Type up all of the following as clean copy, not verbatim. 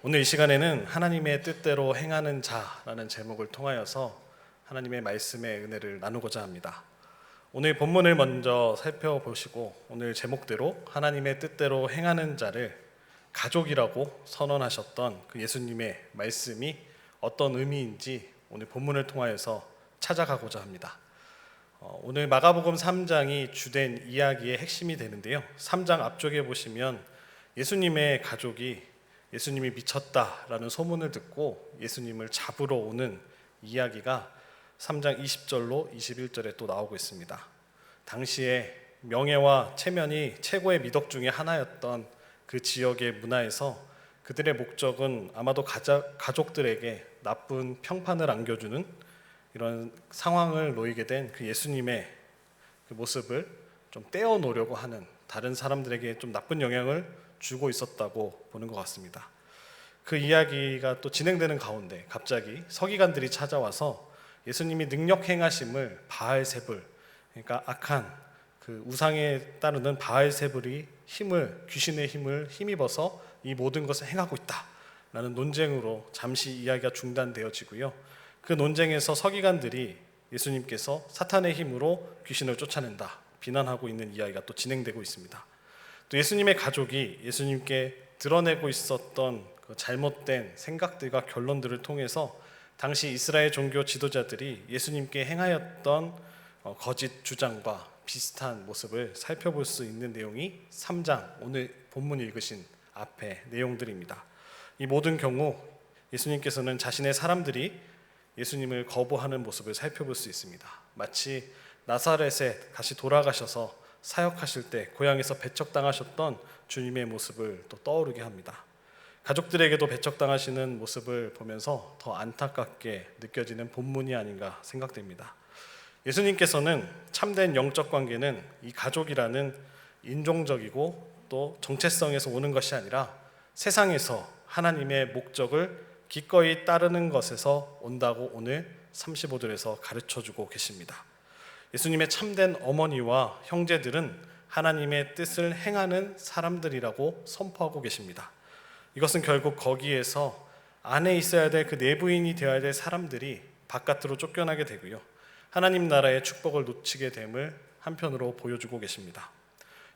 오늘 이 시간에는 하나님의 뜻대로 행하는 자라는 제목을 통하여서 하나님의 말씀의 은혜를 나누고자 합니다. 오늘 본문을 먼저 살펴보시고 오늘 제목대로 하나님의 뜻대로 행하는 자를 가족이라고 선언하셨던 그 예수님의 말씀이 어떤 의미인지 오늘 본문을 통하여서 찾아가고자 합니다. 오늘 마가복음 3장이 주된 이야기의 핵심이 되는데요. 3장 앞쪽에 보시면 예수님의 가족이 예수님이 미쳤다라는 소문을 듣고 예수님을 잡으러 오는 이야기가 3장 20절로 21절에 또 나오고 있습니다. 당시에 명예와 체면이 최고의 미덕 중에 하나였던 그 지역의 문화에서 그들의 목적은 아마도 가족들에게 나쁜 평판을 안겨주는 이런 상황을 놓이게 된 그 예수님의 그 모습을 좀 떼어놓으려고 하는, 다른 사람들에게 좀 나쁜 영향을 주고 있었다고 보는 것 같습니다. 그 이야기가 또 진행되는 가운데 갑자기 서기관들이 찾아와서 예수님이 능력 행하심을 바알세불, 그러니까 악한 그 우상에 따르는 바알세불이 귀신의 힘을 힘입어서 이 모든 것을 행하고 있다라는 논쟁으로 잠시 이야기가 중단되어지고요. 그 논쟁에서 서기관들이 예수님께서 사탄의 힘으로 귀신을 쫓아낸다 비난하고 있는 이야기가 또 진행되고 있습니다. 또 예수님의 가족이 예수님께 드러내고 있었던 그 잘못된 생각들과 결론들을 통해서 당시 이스라엘 종교 지도자들이 예수님께 행하였던 거짓 주장과 비슷한 모습을 살펴볼 수 있는 내용이 3장 오늘 본문 읽으신 앞에 내용들입니다. 이 모든 경우 예수님께서는 자신의 사람들이 예수님을 거부하는 모습을 살펴볼 수 있습니다. 마치 나사렛에 다시 돌아가셔서 사역하실 때 고향에서 배척당하셨던 주님의 모습을 또 떠오르게 합니다. 가족들에게도 배척당하시는 모습을 보면서 더 안타깝게 느껴지는 본문이 아닌가 생각됩니다. 예수님께서는 참된 영적 관계는 이 가족이라는 인종적이고 또 정체성에서 오는 것이 아니라 세상에서 하나님의 목적을 기꺼이 따르는 것에서 온다고 오늘 35절에서 가르쳐주고 계십니다. 예수님의 참된 어머니와 형제들은 하나님의 뜻을 행하는 사람들이라고 선포하고 계십니다. 이것은 결국 거기에서 안에 있어야 될 그 내부인이 되어야 될 사람들이 바깥으로 쫓겨나게 되고요, 하나님 나라의 축복을 놓치게 됨을 한편으로 보여주고 계십니다.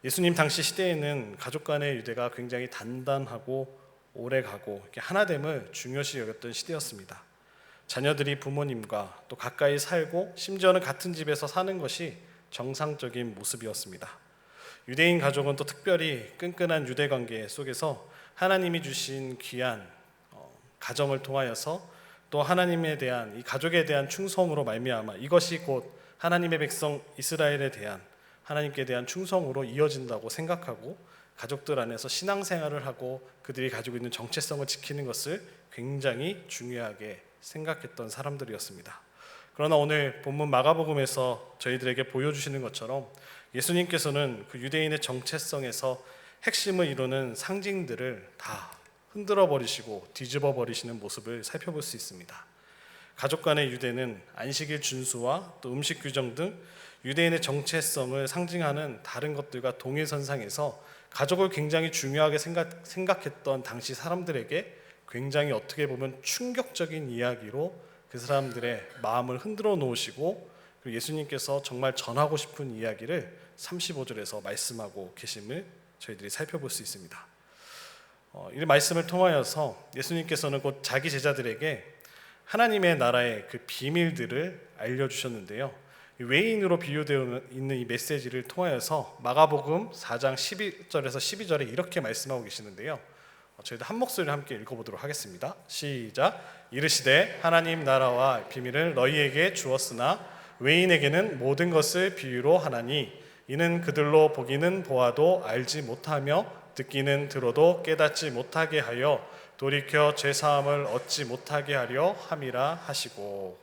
예수님 당시 시대에는 가족 간의 유대가 굉장히 단단하고 오래가고 하나됨을 중요시 여겼던 시대였습니다. 자녀들이 부모님과 또 가까이 살고 심지어는 같은 집에서 사는 것이 정상적인 모습이었습니다. 유대인 가족은 또 특별히 끈끈한 유대 관계 속에서 하나님이 주신 귀한 가정을 통하여서 또 하나님에 대한 이 가족에 대한 충성으로 말미암아 이것이 곧 하나님의 백성 이스라엘에 대한 하나님께 대한 충성으로 이어진다고 생각하고 가족들 안에서 신앙생활을 하고 그들이 가지고 있는 정체성을 지키는 것을 굉장히 중요하게 생각했던 사람들이었습니다. 그러나 오늘 본문 마가복음에서 저희들에게 보여주시는 것처럼 예수님께서는 그 유대인의 정체성에서 핵심을 이루는 상징들을 다 흔들어 버리시고 뒤집어 버리시는 모습을 살펴볼 수 있습니다. 가족 간의 유대는 안식일 준수와 또 음식 규정 등 유대인의 정체성을 상징하는 다른 것들과 동일선상에서 가족을 굉장히 중요하게 생각했던 당시 사람들에게 굉장히 어떻게 보면 충격적인 이야기로 그 사람들의 마음을 흔들어 놓으시고, 그리고 예수님께서 정말 전하고 싶은 이야기를 35절에서 말씀하고 계심을 저희들이 살펴볼 수 있습니다. 이 말씀을 통하여서 예수님께서는 곧 자기 제자들에게 하나님의 나라의 그 비밀들을 알려주셨는데요, 외인으로 비유되어 있는 이 메시지를 통하여서 마가복음 4장 11절에서 12절에 이렇게 말씀하고 계시는데요, 저희도 한 목소리를 함께 읽어보도록 하겠습니다. 시작. 이르시되 하나님 나라와 비밀을 너희에게 주었으나 외인에게는 모든 것을 비유로 하나니 이는 그들로 보기는 보아도 알지 못하며 듣기는 들어도 깨닫지 못하게 하여 돌이켜 죄사함을 얻지 못하게 하려 함이라 하시고,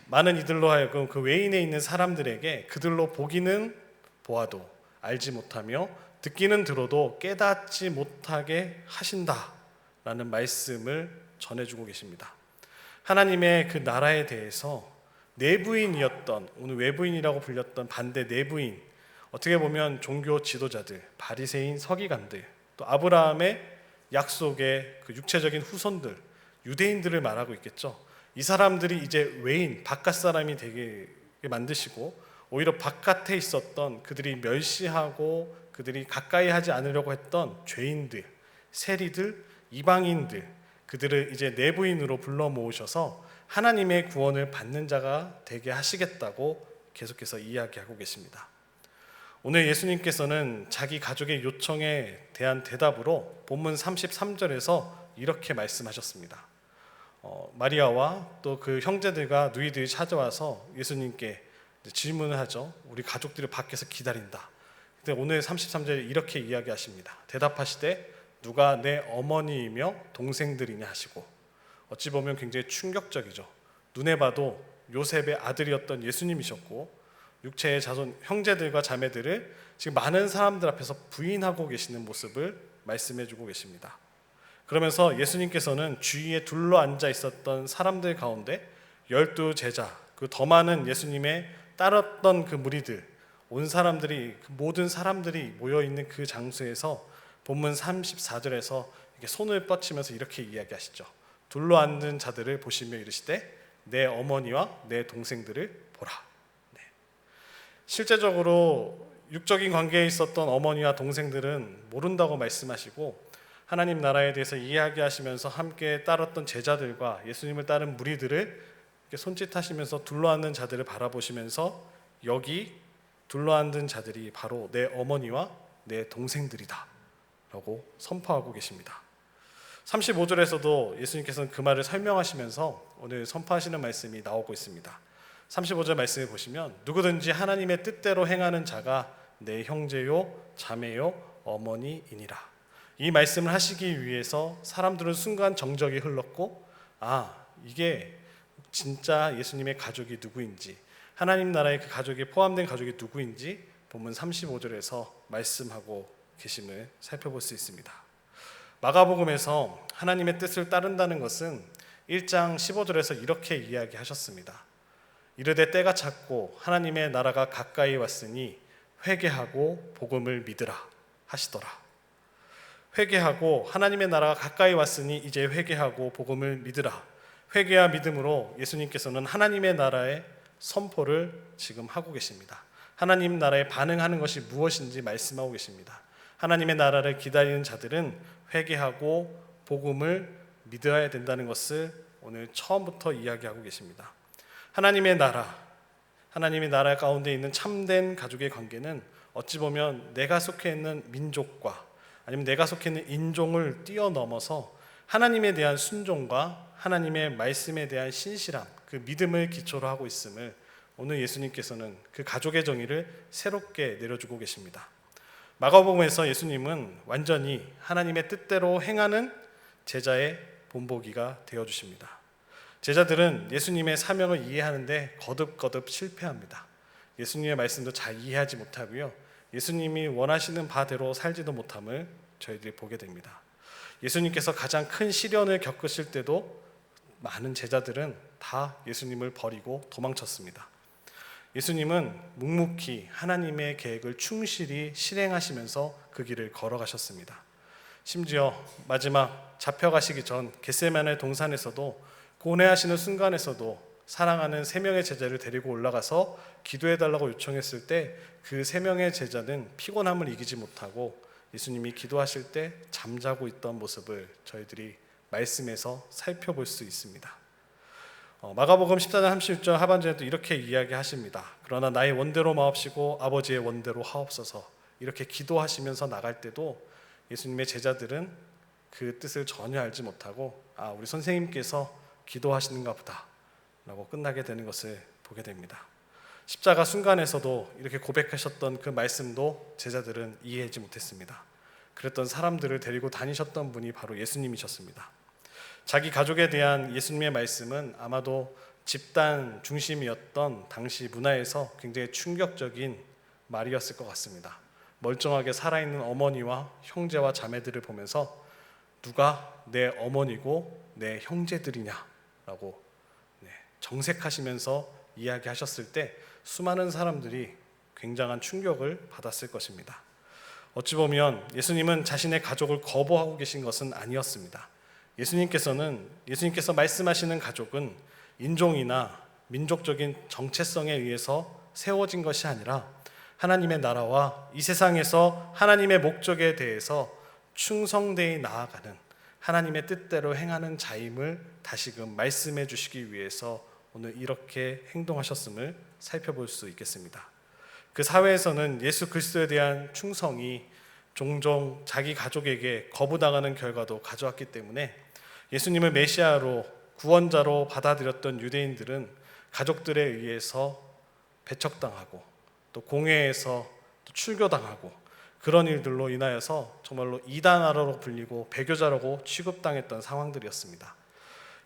많은 이들로 하여금 그 외인에 있는 사람들에게 그들로 보기는 보아도 알지 못하며 듣기는 들어도 깨닫지 못하게 하신다라는 말씀을 전해주고 계십니다. 하나님의 그 나라에 대해서 내부인이었던, 오늘 외부인이라고 불렸던 반대 내부인, 어떻게 보면 종교 지도자들, 바리새인 서기관들, 또 아브라함의 약속의 그 육체적인 후손들, 유대인들을 말하고 있겠죠. 이 사람들이 이제 외인, 바깥 사람이 되게 만드시고 오히려 바깥에 있었던 그들이 멸시하고 그들이 가까이 하지 않으려고 했던 죄인들, 세리들, 이방인들, 그들을 이제 내부인으로 불러 모으셔서 하나님의 구원을 받는 자가 되게 하시겠다고 계속해서 이야기하고 계십니다. 오늘 예수님께서는 자기 가족의 요청에 대한 대답으로 본문 33절에서 이렇게 말씀하셨습니다. 마리아와 또 그 형제들과 누이들이 찾아와서 예수님께 질문을 하죠. 우리 가족들이 밖에서 기다린다. 근데 오늘 33절에 이렇게 이야기하십니다. 대답하시되 누가 내 어머니이며 동생들이냐 하시고, 어찌 보면 굉장히 충격적이죠. 눈에 봐도 요셉의 아들이었던 예수님이셨고 육체의 자손 형제들과 자매들을 지금 많은 사람들 앞에서 부인하고 계시는 모습을 말씀해 주고 계십니다. 그러면서 예수님께서는 주위에 둘러앉아 있었던 사람들 가운데 12 제자, 그 더 많은 예수님의 따랐던 그 무리들, 온 사람들이, 그 모든 사람들이 모여있는 그 장소에서 본문 34절에서 이렇게 손을 뻗치면서 이렇게 이야기하시죠. 둘러앉은 자들을 보시며 이르시되 내 어머니와 내 동생들을 보라. 네. 실제적으로 육적인 관계에 있었던 어머니와 동생들은 모른다고 말씀하시고, 하나님 나라에 대해서 이야기하시면서 함께 따랐던 제자들과 예수님을 따른 무리들을 손짓하시면서 둘러앉는 자들을 바라보시면서 여기 둘러앉은 자들이 바로 내 어머니와 내 동생들이다 라고 선포하고 계십니다. 35절에서도 예수님께서는 그 말을 설명하시면서 오늘 선포하시는 말씀이 나오고 있습니다. 35절 말씀을 보시면 누구든지 하나님의 뜻대로 행하는 자가 내 형제요 자매요 어머니이니라. 이 말씀을 하시기 위해서 사람들은 순간 정적이 흘렀고, 이게 진짜 예수님의 가족이 누구인지, 하나님 나라의 그 가족에 포함된 가족이 누구인지 본문 35절에서 말씀하고 계심을 살펴볼 수 있습니다. 마가복음에서 하나님의 뜻을 따른다는 것은 1장 15절에서 이렇게 이야기하셨습니다. 이르되 때가 찼고 하나님의 나라가 가까이 왔으니 회개하고 복음을 믿으라 하시더라. 회개하고 하나님의 나라가 가까이 왔으니 이제 회개하고 복음을 믿으라. 회개와 믿음으로 예수님께서는 하나님의 나라의 선포를 지금 하고 계십니다. 하나님 나라에 반응하는 것이 무엇인지 말씀하고 계십니다. 하나님의 나라를 기다리는 자들은 회개하고 복음을 믿어야 된다는 것을 오늘 처음부터 이야기하고 계십니다. 하나님의 나라 가운데 있는 참된 가족의 관계는 어찌 보면 내가 속해 있는 민족과 아니면 내가 속해 있는 인종을 뛰어넘어서 하나님에 대한 순종과 하나님의 말씀에 대한 신실함, 그 믿음을 기초로 하고 있음을 오늘 예수님께서는 그 가족의 정의를 새롭게 내려주고 계십니다. 마가복음에서 예수님은 완전히 하나님의 뜻대로 행하는 제자의 본보기가 되어주십니다. 제자들은 예수님의 사명을 이해하는데 거듭거듭 실패합니다. 예수님의 말씀도 잘 이해하지 못하고요, 예수님이 원하시는 바대로 살지도 못함을 저희들이 보게 됩니다. 예수님께서 가장 큰 시련을 겪으실 때도 많은 제자들은 다 예수님을 버리고 도망쳤습니다. 예수님은 묵묵히 하나님의 계획을 충실히 실행하시면서 그 길을 걸어가셨습니다. 심지어 마지막 잡혀가시기 전 겟세마네 동산에서도 고뇌하시는 순간에서도 사랑하는 3명의 제자를 데리고 올라가서 기도해달라고 요청했을 때 그 3명의 제자는 피곤함을 이기지 못하고 예수님이 기도하실 때 잠자고 있던 모습을 저희들이 말씀에서 살펴볼 수 있습니다. 마가복음 14장 36절 하반절에도 이렇게 이야기하십니다. 그러나 나의 원대로 마옵시고 아버지의 원대로 하옵소서. 이렇게 기도하시면서 나갈 때도 예수님의 제자들은 그 뜻을 전혀 알지 못하고 우리 선생님께서 기도하시는가 보다 라고 끝나게 되는 것을 보게 됩니다. 십자가 순간에서도 이렇게 고백하셨던 그 말씀도 제자들은 이해하지 못했습니다. 그랬던 사람들을 데리고 다니셨던 분이 바로 예수님이셨습니다. 자기 가족에 대한 예수님의 말씀은 아마도 집단 중심이었던 당시 문화에서 굉장히 충격적인 말이었을 것 같습니다. 멀쩡하게 살아있는 어머니와 형제와 자매들을 보면서 누가 내 어머니고 내 형제들이냐라고 정색하시면서 이야기하셨을 때 수많은 사람들이 굉장한 충격을 받았을 것입니다. 어찌 보면 예수님은 자신의 가족을 거부하고 계신 것은 아니었습니다. 예수님께서 말씀하시는 가족은 인종이나 민족적인 정체성에 의해서 세워진 것이 아니라 하나님의 나라와 이 세상에서 하나님의 목적에 대해서 충성되이 나아가는 하나님의 뜻대로 행하는 자임을 다시금 말씀해 주시기 위해서 오늘 이렇게 행동하셨음을 살펴볼 수 있겠습니다. 그 사회에서는 예수 그리스도에 대한 충성이 종종 자기 가족에게 거부당하는 결과도 가져왔기 때문에 예수님을 메시아로 구원자로 받아들였던 유대인들은 가족들에 의해서 배척당하고 또 공회에서 또 출교당하고 그런 일들로 인하여서 정말로 이단아라로 불리고 배교자라고 취급당했던 상황들이었습니다.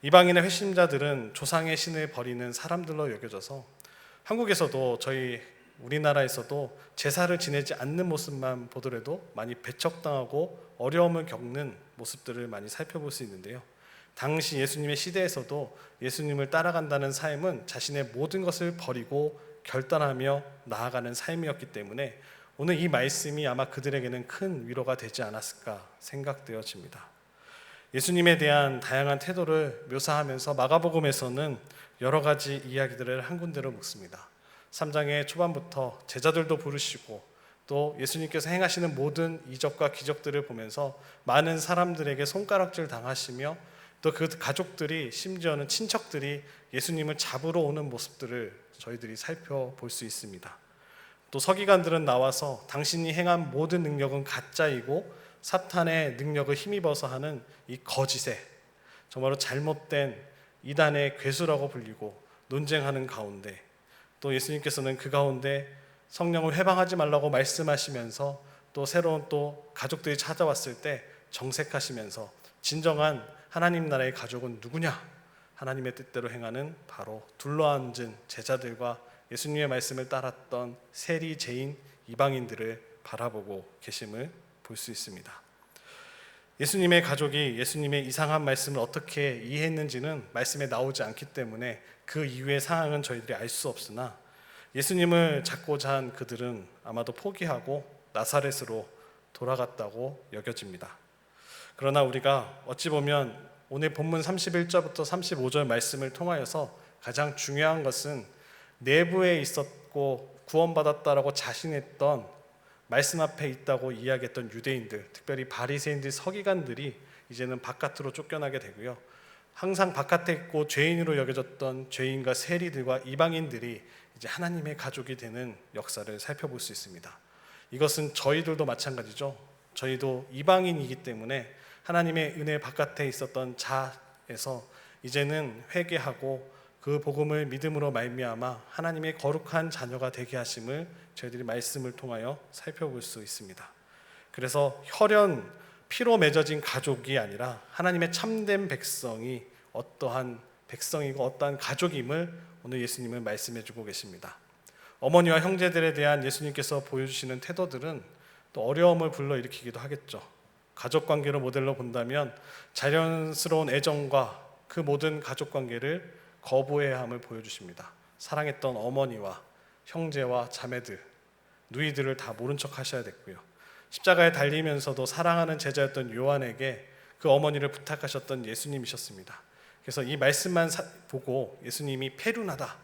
이방인의 회심자들은 조상의 신을 버리는 사람들로 여겨져서 한국에서도 저희 우리나라에서도 제사를 지내지 않는 모습만 보더라도 많이 배척당하고 어려움을 겪는 모습들을 많이 살펴볼 수 있는데요. 당시 예수님의 시대에서도 예수님을 따라간다는 삶은 자신의 모든 것을 버리고 결단하며 나아가는 삶이었기 때문에 오늘 이 말씀이 아마 그들에게는 큰 위로가 되지 않았을까 생각되어집니다. 예수님에 대한 다양한 태도를 묘사하면서 마가복음에서는 여러 가지 이야기들을 한 군데로 묶습니다. 3장의 초반부터 제자들도 부르시고 또 예수님께서 행하시는 모든 이적과 기적들을 보면서 많은 사람들에게 손가락질 당하시며 또 그 가족들이 심지어는 친척들이 예수님을 잡으러 오는 모습들을 저희들이 살펴볼 수 있습니다. 또 서기관들은 나와서 당신이 행한 모든 능력은 가짜이고 사탄의 능력을 힘입어서 하는 이 거짓에 정말로 잘못된 이단의 괴수라고 불리고 논쟁하는 가운데 또 예수님께서는 그 가운데 성령을 회방하지 말라고 말씀하시면서 또 새로운 또 가족들이 찾아왔을 때 정색하시면서 진정한 하나님 나라의 가족은 누구냐? 하나님의 뜻대로 행하는 바로 둘러앉은 제자들과 예수님의 말씀을 따랐던 세리제인 이방인들을 바라보고 계심을 볼 수 있습니다. 예수님의 가족이 예수님의 이상한 말씀을 어떻게 이해했는지는 말씀에 나오지 않기 때문에 그 이후의 상황은 저희들이 알 수 없으나 예수님을 찾고자 한 그들은 아마도 포기하고 나사렛으로 돌아갔다고 여겨집니다. 그러나 우리가 어찌 보면 오늘 본문 31절부터 35절 말씀을 통하여서 가장 중요한 것은 내부에 있었고 구원받았다라고 자신했던 말씀 앞에 있다고 이야기했던 유대인들, 특별히 바리새인들, 서기관들이 이제는 바깥으로 쫓겨나게 되고요. 항상 바깥에 있고 죄인으로 여겨졌던 죄인과 세리들과 이방인들이 이제 하나님의 가족이 되는 역사를 살펴볼 수 있습니다. 이것은 저희들도 마찬가지죠. 저희도 이방인이기 때문에 하나님의 은혜 바깥에 있었던 자에서 이제는 회개하고 그 복음을 믿음으로 말미암아 하나님의 거룩한 자녀가 되게 하심을 저희들이 말씀을 통하여 살펴볼 수 있습니다. 그래서 혈연 피로 맺어진 가족이 아니라 하나님의 참된 백성이 어떠한 백성이고 어떠한 가족임을 오늘 예수님은 말씀해 주고 계십니다. 어머니와 형제들에 대한 예수님께서 보여주시는 태도들은 또 어려움을 불러일으키기도 하겠죠. 가족관계로 모델로 본다면 자연스러운 애정과 그 모든 가족관계를 거부해야 함을 보여주십니다. 사랑했던 어머니와 형제와 자매들, 누이들을 다 모른 척 하셔야 됐고요. 십자가에 달리면서도 사랑하는 제자였던 요한에게 그 어머니를 부탁하셨던 예수님이셨습니다. 그래서 이 말씀만 보고 예수님이 페륜하다,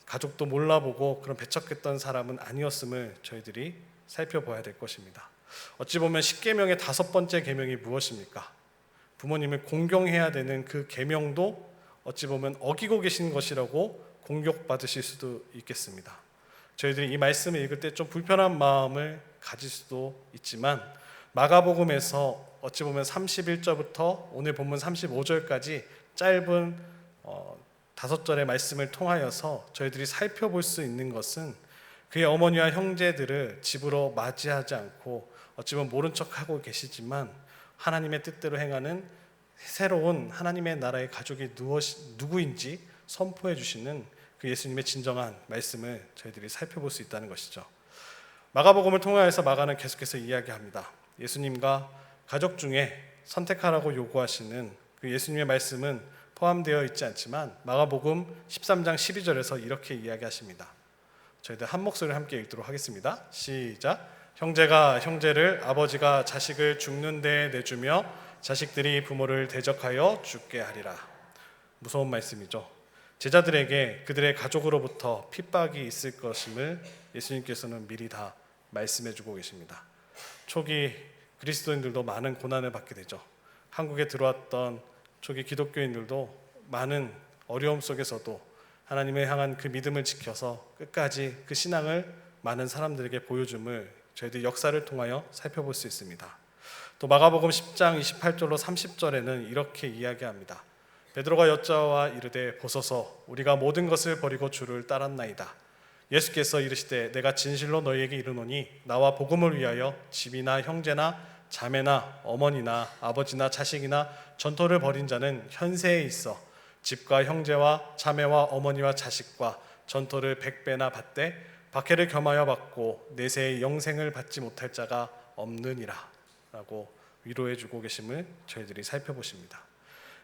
가족도 몰라보고 그런 배척했던 사람은 아니었음을 저희들이 살펴봐야 될 것입니다. 어찌 보면 10계명의 5번째 계명이 무엇입니까? 부모님을 공경해야 되는 그 계명도 어찌 보면 어기고 계신 것이라고 공격받으실 수도 있겠습니다. 저희들이 이 말씀을 읽을 때 좀 불편한 마음을 가질 수도 있지만 마가복음에서 어찌 보면 31절부터 오늘 본문 35절까지 짧은 5절의 말씀을 통하여서 저희들이 살펴볼 수 있는 것은 그의 어머니와 형제들을 집으로 맞이하지 않고 어찌 보면 모른 척하고 계시지만 하나님의 뜻대로 행하는 새로운 하나님의 나라의 가족이 누구인지 선포해 주시는 그 예수님의 진정한 말씀을 저희들이 살펴볼 수 있다는 것이죠. 마가복음을 통하여서 마가는 계속해서 이야기합니다. 예수님과 가족 중에 선택하라고 요구하시는 그 예수님의 말씀은 포함되어 있지 않지만 마가복음 13장 12절에서 이렇게 이야기하십니다. 저희들 한 목소리를 함께 읽도록 하겠습니다. 시작. 형제가 형제를, 아버지가 자식을 죽는 데에 내주며 자식들이 부모를 대적하여 죽게 하리라. 무서운 말씀이죠. 제자들에게 그들의 가족으로부터 핍박이 있을 것임을 예수님께서는 미리 다 말씀해 주고 계십니다. 초기 그리스도인들도 많은 고난을 받게 되죠. 한국에 들어왔던 초기 기독교인들도 많은 어려움 속에서도 하나님을 향한 그 믿음을 지켜서 끝까지 그 신앙을 많은 사람들에게 보여줌을 저희들 역사를 통하여 살펴볼 수 있습니다. 또 마가복음 10장 28절로 30절에는 이렇게 이야기합니다. 베드로가 여짜와 이르되 보소서 우리가 모든 것을 버리고 주를 따랐나이다. 예수께서 이르시되 내가 진실로 너희에게 이르노니 나와 복음을 위하여 집이나 형제나 자매나 어머니나 아버지나 자식이나 전토를 벌인 자는 현세에 있어 집과 형제와 자매와 어머니와 자식과 전토를 100배나 받되 박해를 겸하여 받고 내세의 영생을 받지 못할 자가 없느니라 라고 위로해 주고 계심을 저희들이 살펴보십니다.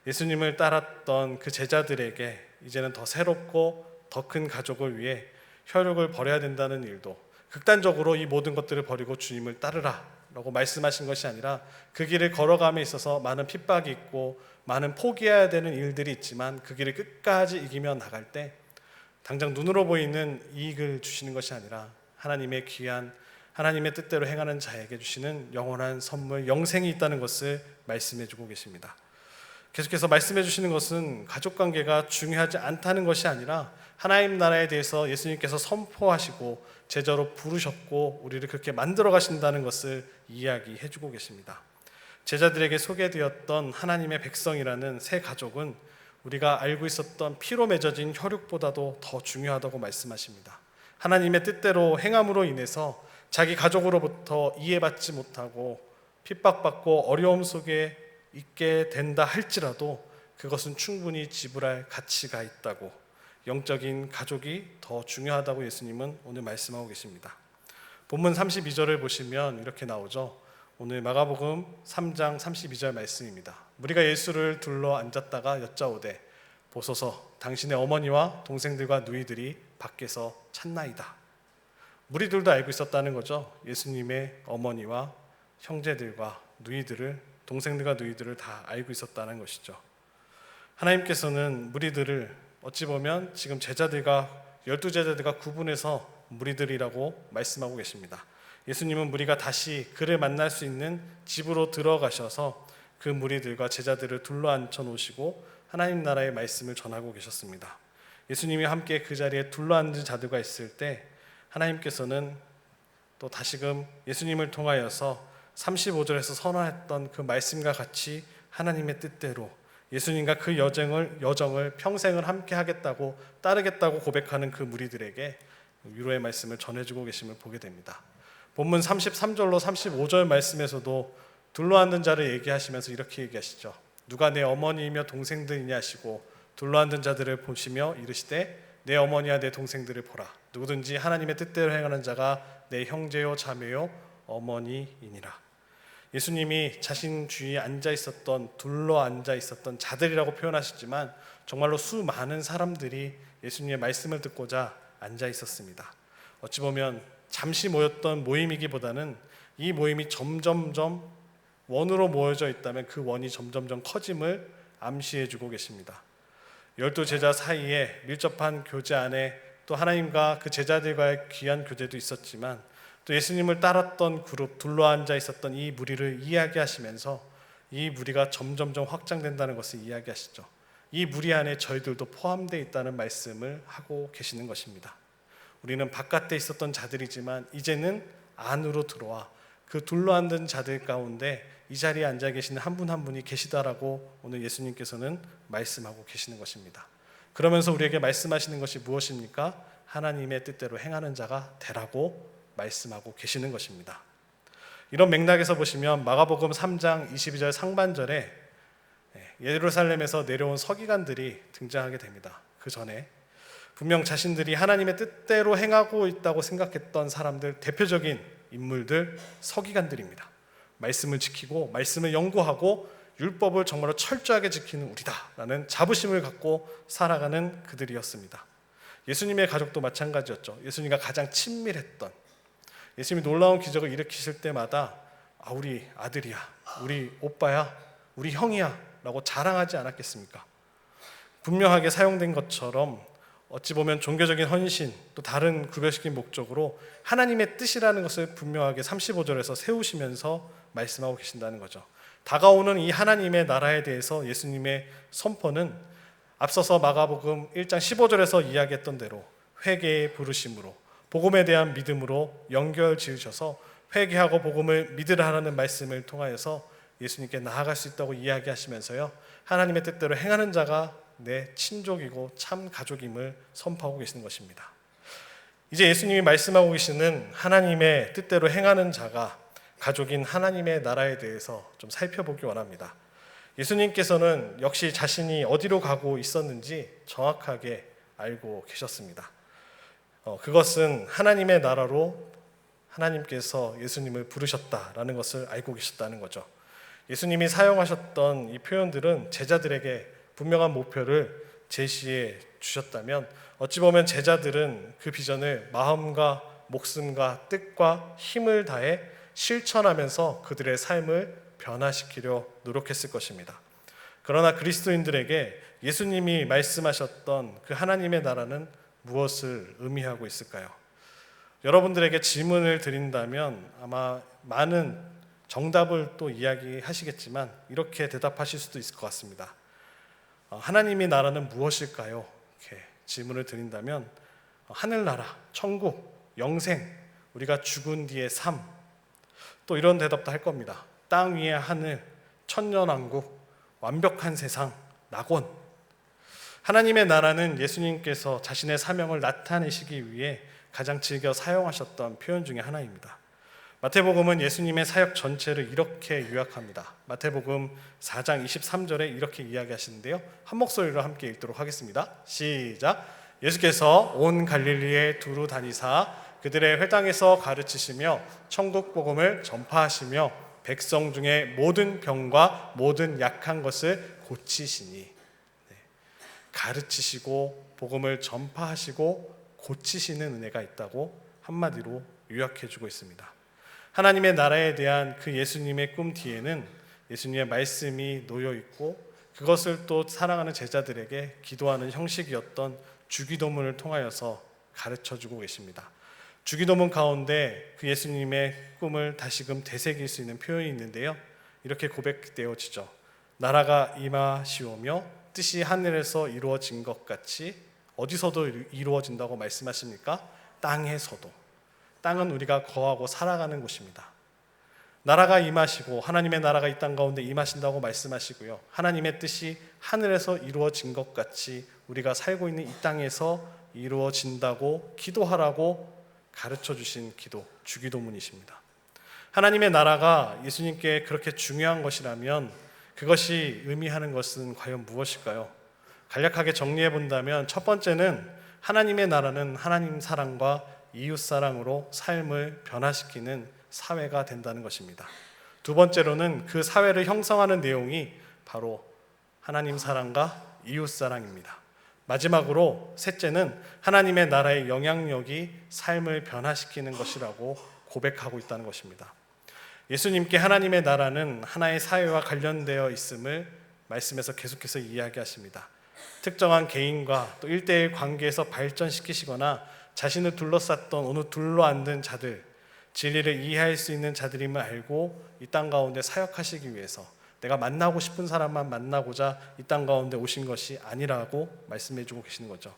예수님을 따랐던 그 제자들에게 이제는 더 새롭고 더 큰 가족을 위해 혈육을 버려야 된다는 일도 극단적으로 이 모든 것들을 버리고 주님을 따르라 라고 말씀하신 것이 아니라 그 길을 걸어감에 있어서 많은 핍박이 있고 많은 포기해야 되는 일들이 있지만 그 길을 끝까지 이기며 나갈 때 당장 눈으로 보이는 이익을 주시는 것이 아니라 하나님의 귀한 하나님의 뜻대로 행하는 자에게 주시는 영원한 선물 영생이 있다는 것을 말씀해 주고 계십니다. 계속해서 말씀해 주시는 것은 가족관계가 중요하지 않다는 것이 아니라 하나님 나라에 대해서 예수님께서 선포하시고 제자로 부르셨고 우리를 그렇게 만들어 가신다는 것을 이야기해 주고 계십니다. 제자들에게 소개되었던 하나님의 백성이라는 새 가족은 우리가 알고 있었던 피로 맺어진 혈육보다도 더 중요하다고 말씀하십니다. 하나님의 뜻대로 행함으로 인해서 자기 가족으로부터 이해받지 못하고 핍박받고 어려움 속에 있게 된다 할지라도 그것은 충분히 지불할 가치가 있다고, 영적인 가족이 더 중요하다고 예수님은 오늘 말씀하고 계십니다. 본문 32절을 보시면 이렇게 나오죠. 오늘 마가복음 3장 32절 말씀입니다. 무리가 예수를 둘러 앉았다가 여짜오되 보소서 당신의 어머니와 동생들과 누이들이 밖에서 찾나이다. 무리들도 알고 있었다는 거죠. 예수님의 어머니와 형제들과 누이들을, 동생들과 누이들을 다 알고 있었다는 것이죠. 하나님께서는 무리들을 어찌 보면 지금 제자들과 12제자들과 구분해서 무리들이라고 말씀하고 계십니다. 예수님은 무리가 다시 그를 만날 수 있는 집으로 들어가셔서 그 무리들과 제자들을 둘러앉혀 놓으시고 하나님 나라의 말씀을 전하고 계셨습니다. 예수님이 함께 그 자리에 둘러앉은 자들과 있을 때 하나님께서는 또 다시금 예수님을 통하여서 35절에서 선언했던 그 말씀과 같이 하나님의 뜻대로 예수님과 그 여정을 평생을 함께 하겠다고 따르겠다고 고백하는 그 무리들에게 위로의 말씀을 전해주고 계심을 보게 됩니다. 본문 33절로 35절 말씀에서도 둘러앉은 자를 얘기하시면서 이렇게 얘기하시죠. 누가 내 어머니이며 동생들이냐 하시고 둘러앉은 자들을 보시며 이르시되 내 어머니와 내 동생들을 보라. 누구든지 하나님의 뜻대로 행하는 자가 내 형제요 자매요 어머니이니라. 예수님이 자신 주위에 둘러 앉아 있었던 자들이라고 표현하셨지만 정말로 수많은 사람들이 예수님의 말씀을 듣고자 앉아 있었습니다. 어찌 보면 잠시 모였던 모임이기보다는 이 모임이 점점점 원으로 모여져 있다면 그 원이 점점점 커짐을 암시해주고 계십니다. 12제자 사이에 밀접한 교제 안에 또 하나님과 그 제자들과의 귀한 교제도 있었지만 또 예수님을 따랐던 그룹, 둘러앉아 있었던 이 무리를 이야기하시면서 이 무리가 점점점 확장된다는 것을 이야기하시죠. 이 무리 안에 저희들도 포함되어 있다는 말씀을 하고 계시는 것입니다. 우리는 바깥에 있었던 자들이지만 이제는 안으로 들어와 그 둘러앉은 자들 가운데 이 자리에 앉아 계시는 한 분 한 분이 계시다라고 오늘 예수님께서는 말씀하고 계시는 것입니다. 그러면서 우리에게 말씀하시는 것이 무엇입니까? 하나님의 뜻대로 행하는 자가 되라고 말씀하고 계시는 것입니다. 이런 맥락에서 보시면 마가복음 3장 22절 상반절에 예루살렘에서 내려온 서기관들이 등장하게 됩니다. 그 전에 분명 자신들이 하나님의 뜻대로 행하고 있다고 생각했던 사람들, 대표적인 인물들, 서기관들입니다. 말씀을 지키고 말씀을 연구하고 율법을 정말로 철저하게 지키는 우리다라는 자부심을 갖고 살아가는 그들이었습니다. 예수님의 가족도 마찬가지였죠. 예수님과 가장 친밀했던, 예수님이 놀라운 기적을 일으키실 때마다 우리 아들이야, 우리 오빠야, 우리 형이야 라고 자랑하지 않았겠습니까? 분명하게 사용된 것처럼 어찌 보면 종교적인 헌신 또 다른 구별시킨 목적으로 하나님의 뜻이라는 것을 분명하게 35절에서 세우시면서 말씀하고 계신다는 거죠. 다가오는 이 하나님의 나라에 대해서 예수님의 선포는 앞서서 마가복음 1장 15절에서 이야기했던 대로 회개의 부르심으로 복음에 대한 믿음으로 연결 지으셔서 회개하고 복음을 믿으라 하라는 말씀을 통하여서 예수님께 나아갈 수 있다고 이야기하시면서요, 하나님의 뜻대로 행하는 자가 내 친족이고 참 가족임을 선포하고 계시는 것입니다. 이제 예수님이 말씀하고 계시는 하나님의 뜻대로 행하는 자가 가족인 하나님의 나라에 대해서 좀 살펴보기 원합니다. 예수님께서는 역시 자신이 어디로 가고 있었는지 정확하게 알고 계셨습니다. 그것은 하나님의 나라로 하나님께서 예수님을 부르셨다라는 것을 알고 계셨다는 거죠. 예수님이 사용하셨던 이 표현들은 제자들에게 분명한 목표를 제시해 주셨다면 어찌 보면 제자들은 그 비전을 마음과 목숨과 뜻과 힘을 다해 실천하면서 그들의 삶을 변화시키려 노력했을 것입니다. 그러나 그리스도인들에게 예수님이 말씀하셨던 그 하나님의 나라는 무엇을 의미하고 있을까요? 여러분들에게 질문을 드린다면 아마 많은 정답을 또 이야기하시겠지만 이렇게 대답하실 수도 있을 것 같습니다. 하나님의 나라는 무엇일까요? 이렇게 질문을 드린다면 하늘나라, 천국, 영생, 우리가 죽은 뒤의 삶, 또 이런 대답도 할 겁니다. 땅 위의 하늘, 천년왕국, 완벽한 세상, 낙원. 하나님의 나라는 예수님께서 자신의 사명을 나타내시기 위해 가장 즐겨 사용하셨던 표현 중에 하나입니다. 마태복음은 예수님의 사역 전체를 이렇게 요약합니다. 마태복음 4장 23절에 이렇게 이야기하시는데요, 한 목소리로 함께 읽도록 하겠습니다. 시작. 예수께서 온 갈릴리에 두루 다니사 그들의 회당에서 가르치시며 천국 복음을 전파하시며 백성 중에 모든 병과 모든 약한 것을 고치시니. 가르치시고 복음을 전파하시고 고치시는 은혜가 있다고 한마디로 요약해주고 있습니다. 하나님의 나라에 대한 그 예수님의 꿈 뒤에는 예수님의 말씀이 놓여 있고 그것을 또 사랑하는 제자들에게 기도하는 형식이었던 주기도문을 통하여서 가르쳐주고 계십니다. 주기도문 가운데 그 예수님의 꿈을 다시금 되새길 수 있는 표현이 있는데요, 이렇게 고백되어지죠. 나라가 임하시오며 뜻이 하늘에서 이루어진 것 같이 어디서도 이루어진다고 말씀하십니까? 땅에서도. 땅은 우리가 거하고 살아가는 곳입니다. 나라가 임하시고 하나님의 나라가 이 땅 가운데 임하신다고 말씀하시고요, 하나님의 뜻이 하늘에서 이루어진 것 같이 우리가 살고 있는 이 땅에서 이루어진다고 기도하라고 가르쳐 주신 기도, 주기도문이십니다. 하나님의 나라가 예수님께 그렇게 중요한 것이라면 그것이 의미하는 것은 과연 무엇일까요? 간략하게 정리해 본다면 첫 번째는 하나님의 나라는 하나님 사랑과 이웃 사랑으로 삶을 변화시키는 사회가 된다는 것입니다. 두 번째로는 그 사회를 형성하는 내용이 바로 하나님 사랑과 이웃 사랑입니다. 마지막으로 셋째는 하나님의 나라의 영향력이 삶을 변화시키는 것이라고 고백하고 있다는 것입니다. 예수님께 하나님의 나라는 하나의 사회와 관련되어 있음을 말씀에서 계속해서 이야기하십니다. 특정한 개인과 또 1대1 관계에서 발전시키시거나 자신을 둘러쌌던 어느 둘러앉은 자들, 진리를 이해할 수 있는 자들임을 알고 이 땅 가운데 사역하시기 위해서 내가 만나고 싶은 사람만 만나고자 이 땅 가운데 오신 것이 아니라고 말씀해 주고 계시는 거죠.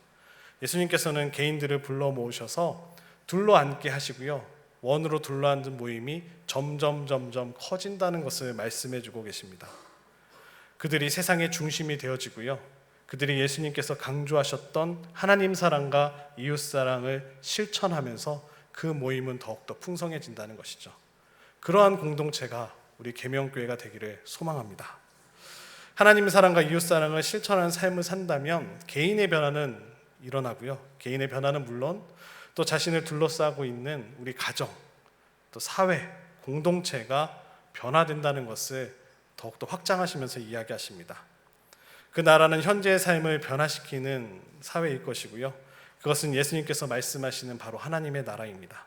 예수님께서는 개인들을 불러 모으셔서 둘러앉게 하시고요, 원으로 둘러앉은 모임이 점점 커진다는 것을 말씀해 주고 계십니다. 그들이 세상의 중심이 되어지고요, 그들이 예수님께서 강조하셨던 하나님 사랑과 이웃 사랑을 실천하면서 그 모임은 더욱더 풍성해진다는 것이죠. 그러한 공동체가 우리 계명교회가 되기를 소망합니다. 하나님 사랑과 이웃 사랑을 실천하는 삶을 산다면 개인의 변화는 일어나고요, 개인의 변화는 물론 또 자신을 둘러싸고 있는 우리 가정, 또 사회, 공동체가 변화된다는 것을 더욱더 확장하시면서 이야기하십니다. 그 나라는 현재의 삶을 변화시키는 사회일 것이고요, 그것은 예수님께서 말씀하시는 바로 하나님의 나라입니다.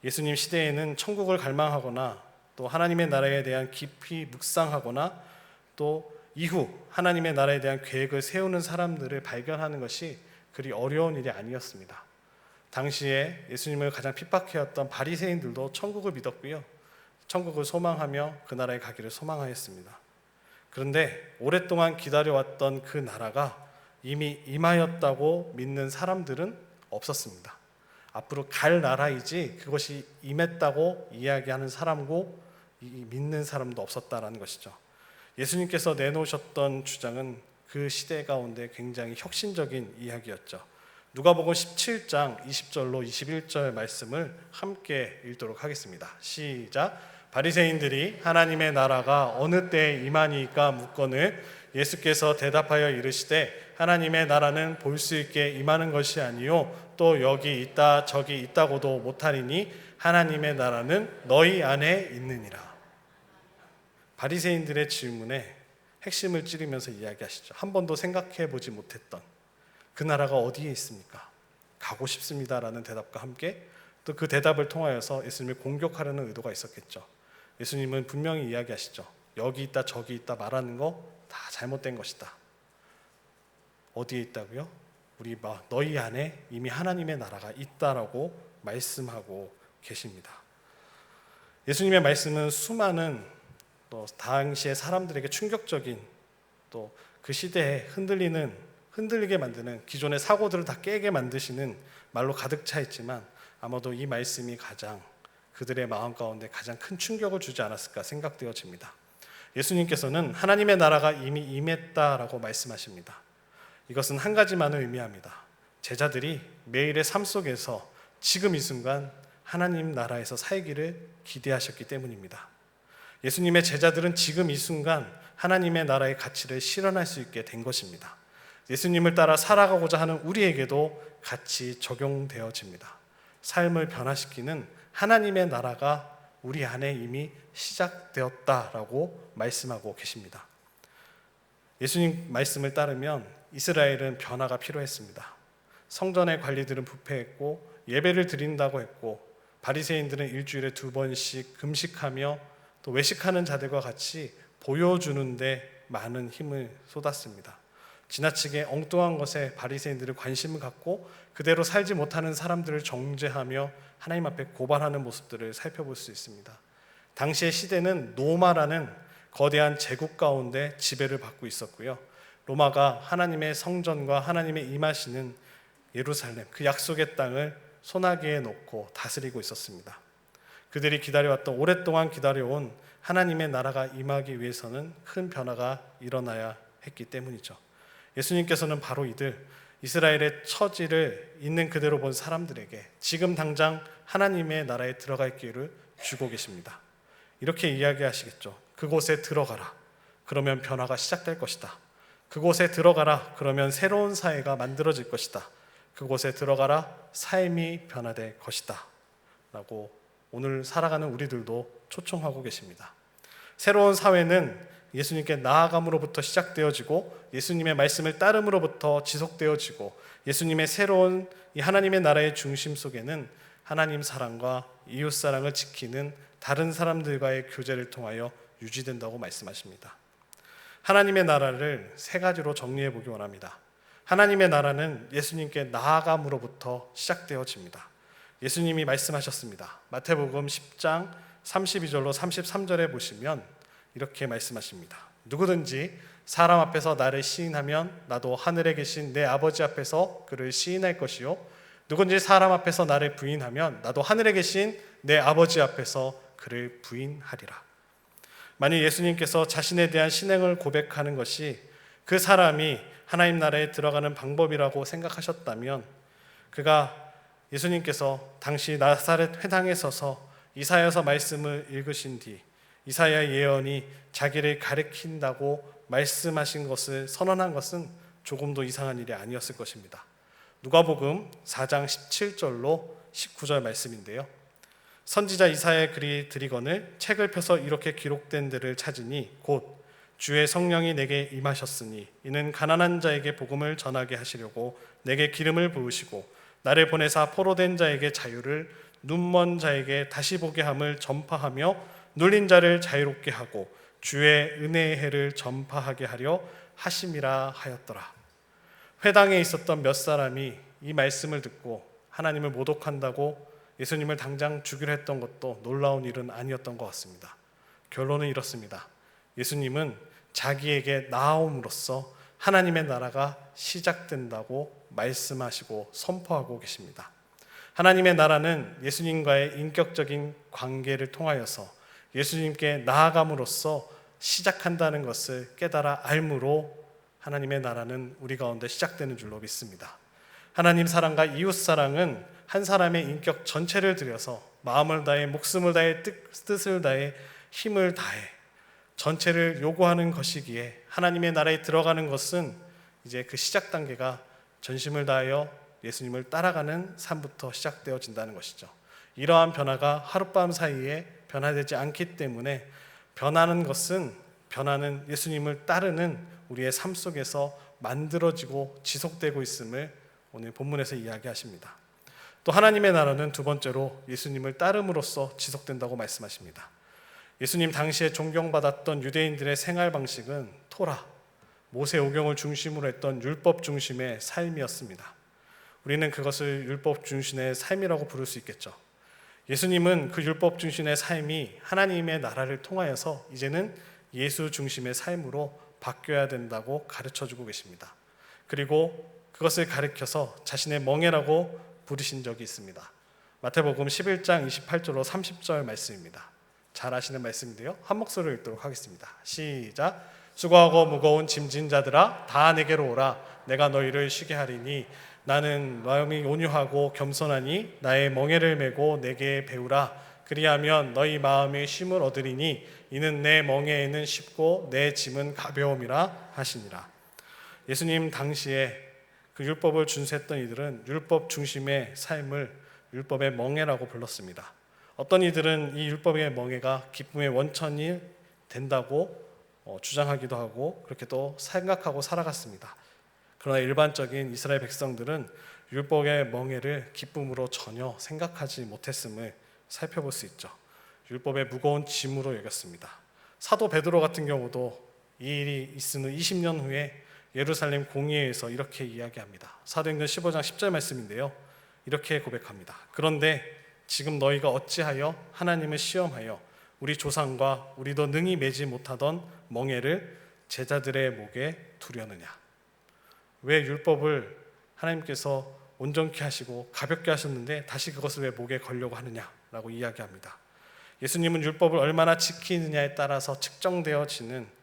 예수님 시대에는 천국을 갈망하거나 또 하나님의 나라에 대한 깊이 묵상하거나 또 이후 하나님의 나라에 대한 계획을 세우는 사람들을 발견하는 것이 그리 어려운 일이 아니었습니다. 당시에 예수님을 가장 핍박해왔던 바리새인들도 천국을 믿었고요, 천국을 소망하며 그 나라에 가기를 소망하였습니다. 그런데 오랫동안 기다려왔던 그 나라가 이미 임하였다고 믿는 사람들은 없었습니다. 앞으로 갈 나라이지 그것이 임했다고 이야기하는 사람고 믿는 사람도 없었다라는 것이죠. 예수님께서 내놓으셨던 주장은 그 시대 가운데 굉장히 혁신적인 이야기였죠. 누가복음 17장 20절로 21절 말씀을 함께 읽도록 하겠습니다. 시작. 바리새인들이 하나님의 나라가 어느 때에 임하니까 묻거늘 예수께서 대답하여 이르시되 하나님의 나라는 볼 수 있게 임하는 것이 아니요 또 여기 있다 저기 있다고도 못하리니 하나님의 나라는 너희 안에 있느니라. 바리새인들의 질문에 핵심을 찌르면서 이야기하시죠. 한 번도 생각해 보지 못했던 그 나라가 어디에 있습니까? 가고 싶습니다라는 대답과 함께 또 그 대답을 통하여서 예수님을 공격하려는 의도가 있었겠죠. 예수님은 분명히 이야기하시죠. 여기 있다 저기 있다 말하는 거 다 잘못된 것이다. 어디에 있다고요? 우리 너희 안에 이미 하나님의 나라가 있다라고 말씀하고 계십니다. 예수님의 말씀은 수많은 또 당시의 사람들에게 충격적인 또 그 시대에 흔들리게 만드는 기존의 사고들을 다 깨게 만드시는 말로 가득 차 있지만 아마도 이 말씀이 가장 그들의 마음 가운데 가장 큰 충격을 주지 않았을까 생각되어집니다. 예수님께서는 하나님의 나라가 이미 임했다라고 말씀하십니다. 이것은 한 가지만을 의미합니다. 제자들이 매일의 삶 속에서 지금 이 순간 하나님 나라에서 살기를 기대하셨기 때문입니다. 예수님의 제자들은 지금 이 순간 하나님의 나라의 가치를 실현할 수 있게 된 것입니다. 예수님을 따라 살아가고자 하는 우리에게도 같이 적용되어집니다. 삶을 변화시키는 하나님의 나라가 우리 안에 이미 시작되었다라고 말씀하고 계십니다. 예수님 말씀을 따르면 이스라엘은 변화가 필요했습니다. 성전의 관리들은 부패했고 예배를 드린다고 했고 바리새인들은 일주일에 2번씩 금식하며 또 외식하는 자들과 같이 보여주는데 많은 힘을 쏟았습니다. 지나치게 엉뚱한 것에 바리새인들을 관심을 갖고 그대로 살지 못하는 사람들을 정죄하며 하나님 앞에 고발하는 모습들을 살펴볼 수 있습니다. 당시의 시대는 로마라는 거대한 제국 가운데 지배를 받고 있었고요. 로마가 하나님의 성전과 하나님의 임하시는 예루살렘, 그 약속의 땅을 소나기에 놓고 다스리고 있었습니다. 그들이 기다려왔던 오랫동안 기다려온 하나님의 나라가 임하기 위해서는 큰 변화가 일어나야 했기 때문이죠. 예수님께서는 바로 이들 이스라엘의 처지를 있는 그대로 본 사람들에게 지금 당장 하나님의 나라에 들어갈 기회를 주고 계십니다. 이렇게 이야기하시겠죠. 그곳에 들어가라. 그러면 변화가 시작될 것이다. 그곳에 들어가라. 그러면 새로운 사회가 만들어질 것이다. 그곳에 들어가라. 삶이 변화될 것이다. 라고 오늘 살아가는 우리들도 초청하고 계십니다. 새로운 사회는 예수님께 나아감으로부터 시작되어지고 예수님의 말씀을 따름으로부터 지속되어지고 예수님의 새로운 이 하나님의 나라의 중심 속에는 하나님 사랑과 이웃 사랑을 지키는 다른 사람들과의 교제를 통하여 유지된다고 말씀하십니다. 하나님의 나라를 세 가지로 정리해 보기 원합니다. 하나님의 나라는 예수님께 나아감으로부터 시작되어집니다. 예수님이 말씀하셨습니다. 마태복음 10장 32절로 33절에 보시면 이렇게 말씀하십니다. 누구든지 사람 앞에서 나를 시인하면 나도 하늘에 계신 내 아버지 앞에서 그를 시인할 것이요 누구든지 사람 앞에서 나를 부인하면 나도 하늘에 계신 내 아버지 앞에서 그를 부인하리라. 만일 예수님께서 자신에 대한 신앙을 고백하는 것이 그 사람이 하나님 나라에 들어가는 방법이라고 생각하셨다면 그가 예수님께서 당시 나사렛 회당에 서서 이사야서 말씀을 읽으신 뒤 이사야 예언이 자기를 가리킨다고 말씀하신 것을 선언한 것은 조금도 이상한 일이 아니었을 것입니다. 누가복음 4장 17절로 19절 말씀인데요. 선지자 이사야의 글이 드리거늘 책을 펴서 이렇게 기록된 데를 찾으니 곧 주의 성령이 내게 임하셨으니 이는 가난한 자에게 복음을 전하게 하시려고 내게 기름을 부으시고 나를 보내사 포로된 자에게 자유를 눈먼 자에게 다시 보게 함을 전파하며 눌린 자를 자유롭게 하고 주의 은혜의 해를 전파하게 하려 하심이라 하였더라. 회당에 있었던 몇 사람이 이 말씀을 듣고 하나님을 모독한다고 예수님을 당장 죽이려 했던 것도 놀라운 일은 아니었던 것 같습니다. 결론은 이렇습니다. 예수님은 자기에게 나아옴으로써 하나님의 나라가 시작된다고 말씀하시고 선포하고 계십니다. 하나님의 나라는 예수님과의 인격적인 관계를 통하여서 예수님께 나아감으로써 시작한다는 것을 깨달아 알므로 하나님의 나라는 우리 가운데 시작되는 줄로 믿습니다. 하나님 사랑과 이웃 사랑은 한 사람의 인격 전체를 들여서 마음을 다해, 목숨을 다해, 뜻을 다해, 힘을 다해 전체를 요구하는 것이기에 하나님의 나라에 들어가는 것은 이제 그 시작 단계가 전심을 다하여 예수님을 따라가는 삶부터 시작되어진다는 것이죠. 이러한 변화가 하룻밤 사이에 변화되지 않기 때문에 변하는 예수님을 따르는 우리의 삶 속에서 만들어지고 지속되고 있음을 오늘 본문에서 이야기하십니다. 또 하나님의 나라는 두 번째로 예수님을 따름으로써 지속된다고 말씀하십니다. 예수님 당시에 존경받았던 유대인들의 생활 방식은 토라, 모세오경을 중심으로 했던 율법 중심의 삶이었습니다. 우리는 그것을 율법 중심의 삶이라고 부를 수 있겠죠. 예수님은 그 율법 중심의 삶이 하나님의 나라를 통하여서 이제는 예수 중심의 삶으로 바뀌어야 된다고 가르쳐주고 계십니다. 그리고 그것을 가르쳐서 자신의 멍에라고 부르신 적이 있습니다. 마태복음 11장 28절로 30절 말씀입니다. 잘 아시는 말씀인데요. 한 목소리로 읽도록 하겠습니다. 시작. 수고하고 무거운 짐진 자들아 다 내게로 오라. 내가 너희를 쉬게 하리니 나는 마음이 온유하고 겸손하니 나의 멍에를 메고 내게 배우라. 그리하면 너희 마음의 쉼을 얻으리니 이는 내 멍에에는 쉽고 내 짐은 가벼움이라 하시니라. 예수님 당시에 그 율법을 준수했던 이들은 율법 중심의 삶을 율법의 멍에라고 불렀습니다. 어떤 이들은 이 율법의 멍에가 기쁨의 원천이 된다고 주장하기도 하고 그렇게 또 생각하고 살아갔습니다. 그러나 일반적인 이스라엘 백성들은 율법의 멍에를 기쁨으로 전혀 생각하지 못했음을 살펴볼 수 있죠. 율법의 무거운 짐으로 여겼습니다. 사도 베드로 같은 경우도 이 일이 있은 후 20년 후에 예루살렘 공회에서 이렇게 이야기합니다. 사도행전 15장 10절 말씀인데요. 이렇게 고백합니다. 그런데 지금 너희가 어찌하여 하나님을 시험하여 우리 조상과 우리도 능히 매지 못하던 멍에를 제자들의 목에 두려느냐. 왜 율법을 하나님께서 온전케 하시고 가볍게 하셨는데 다시 그것을 왜 목에 걸려고 하느냐라고 이야기합니다. 예수님은 율법을 얼마나 지키느냐에 따라서 측정되어지는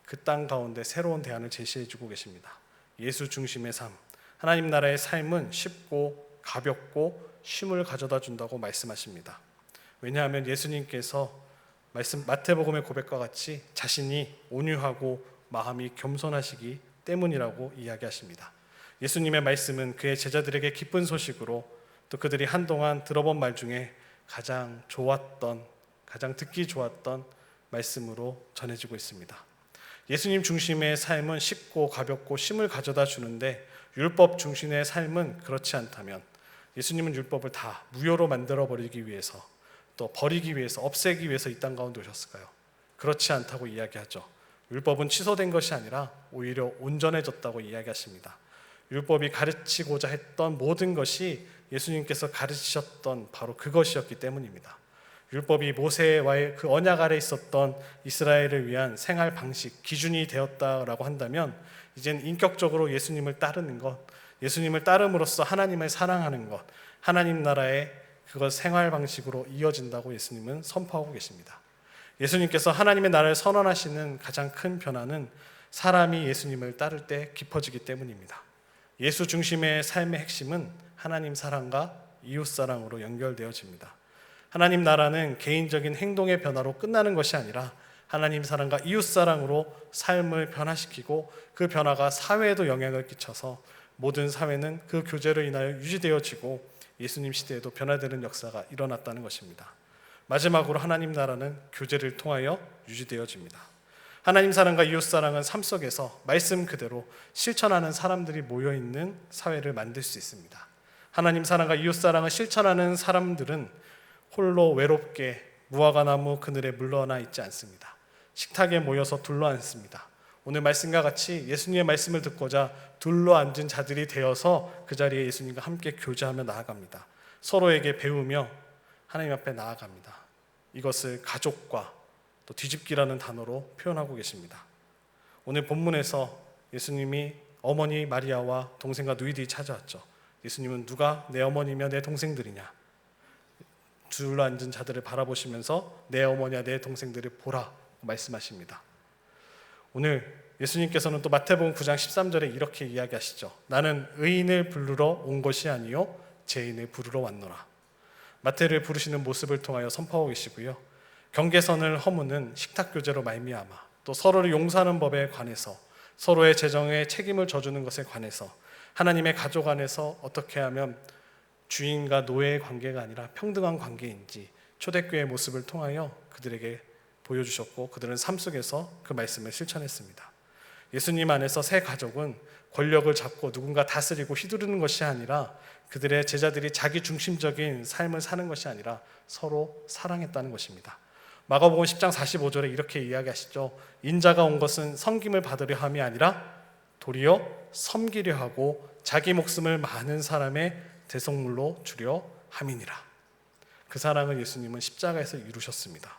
그 땅 가운데 새로운 대안을 제시해주고 계십니다. 예수 중심의 삶, 하나님 나라의 삶은 쉽고 가볍고 쉼을 가져다 준다고 말씀하십니다. 왜냐하면 예수님께서 마태복음의 고백과 같이 자신이 온유하고 마음이 겸손하시기 때문이라고 이야기하십니다. 예수님의 말씀은 그의 제자들에게 기쁜 소식으로 또 그들이 한동안 들어본 말 중에 가장 듣기 좋았던 말씀으로 전해지고 있습니다. 예수님 중심의 삶은 쉽고 가볍고 쉼을 가져다 주는데 율법 중심의 삶은 그렇지 않다면 예수님은 율법을 다 무효로 만들어버리기 위해서 또 버리기 위해서 없애기 위해서 이 땅 가운데 오셨을까요? 그렇지 않다고 이야기하죠. 율법은 취소된 것이 아니라 오히려 온전해졌다고 이야기하십니다. 율법이 가르치고자 했던 모든 것이 예수님께서 가르치셨던 바로 그것이었기 때문입니다. 율법이 모세와의 그 언약 아래 있었던 이스라엘을 위한 생활 방식, 기준이 되었다라고 한다면 이젠 인격적으로 예수님을 따르는 것, 예수님을 따름으로써 하나님을 사랑하는 것, 하나님 나라의 그것 생활 방식으로 이어진다고 예수님은 선포하고 계십니다. 예수님께서 하나님의 나라를 선언하시는 가장 큰 변화는 사람이 예수님을 따를 때 깊어지기 때문입니다. 예수 중심의 삶의 핵심은 하나님 사랑과 이웃 사랑으로 연결되어집니다. 하나님 나라는 개인적인 행동의 변화로 끝나는 것이 아니라 하나님 사랑과 이웃 사랑으로 삶을 변화시키고 그 변화가 사회에도 영향을 끼쳐서 모든 사회는 그 교제로 인하여 유지되어지고 예수님 시대에도 변화되는 역사가 일어났다는 것입니다. 마지막으로 하나님 나라는 교제를 통하여 유지되어집니다. 하나님 사랑과 이웃 사랑은 삶 속에서 말씀 그대로 실천하는 사람들이 모여있는 사회를 만들 수 있습니다. 하나님 사랑과 이웃 사랑을 실천하는 사람들은 홀로 외롭게 무화과 나무 그늘에 물러나 있지 않습니다. 식탁에 모여서 둘러앉습니다. 오늘 말씀과 같이 예수님의 말씀을 듣고자 둘러앉은 자들이 되어서 그 자리에 예수님과 함께 교제하며 나아갑니다. 서로에게 배우며 하나님 앞에 나아갑니다. 이것을 가족과 또 뒤집기라는 단어로 표현하고 계십니다. 오늘 본문에서 예수님이 어머니 마리아와 동생과 누이들이 찾아왔죠. 예수님은 누가 내 어머니며 내 동생들이냐? 둘러앉은 자들을 바라보시면서 내 어머니와 내 동생들을 보라 말씀하십니다. 오늘 예수님께서는 또 마태복음 9장 13절에 이렇게 이야기하시죠. 나는 의인을 부르러 온 것이 아니요 죄인을 부르러 왔노라. 마태를 부르시는 모습을 통하여 선포하고 계시고요. 경계선을 허무는 식탁 교제로 말미암아 또 서로를 용서하는 법에 관해서 서로의 재정에 책임을 져주는 것에 관해서 하나님의 가족 안에서 어떻게 하면 주인과 노예의 관계가 아니라 평등한 관계인지 초대교회의 모습을 통하여 그들에게 보여주셨고 그들은 삶 속에서 그 말씀을 실천했습니다. 예수님 안에서 새 가족은 권력을 잡고 누군가 다스리고 휘두르는 것이 아니라 그들의 제자들이 자기 중심적인 삶을 사는 것이 아니라 서로 사랑했다는 것입니다. 마가복음 10장 45절에 이렇게 이야기하시죠. 인자가 온 것은 섬김을 받으려 함이 아니라 도리어 섬기려 하고 자기 목숨을 많은 사람의 대속물로 주려 함이니라. 그 사랑을 예수님은 십자가에서 이루셨습니다.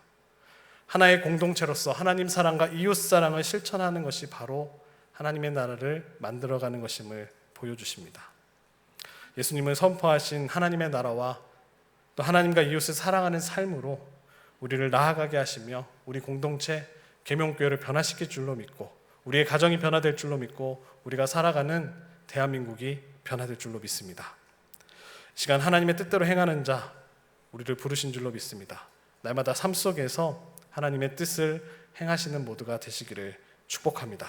하나의 공동체로서 하나님 사랑과 이웃 사랑을 실천하는 것이 바로 하나님의 나라를 만들어가는 것임을 보여주십니다. 예수님을 선포하신 하나님의 나라와 또 하나님과 이웃을 사랑하는 삶으로 우리를 나아가게 하시며 우리 공동체 계명교회를 변화시킬 줄로 믿고 우리의 가정이 변화될 줄로 믿고 우리가 살아가는 대한민국이 변화될 줄로 믿습니다. 이 시간 하나님의 뜻대로 행하는 자 우리를 부르신 줄로 믿습니다. 날마다 삶 속에서 하나님의 뜻을 행하시는 모두가 되시기를 축복합니다.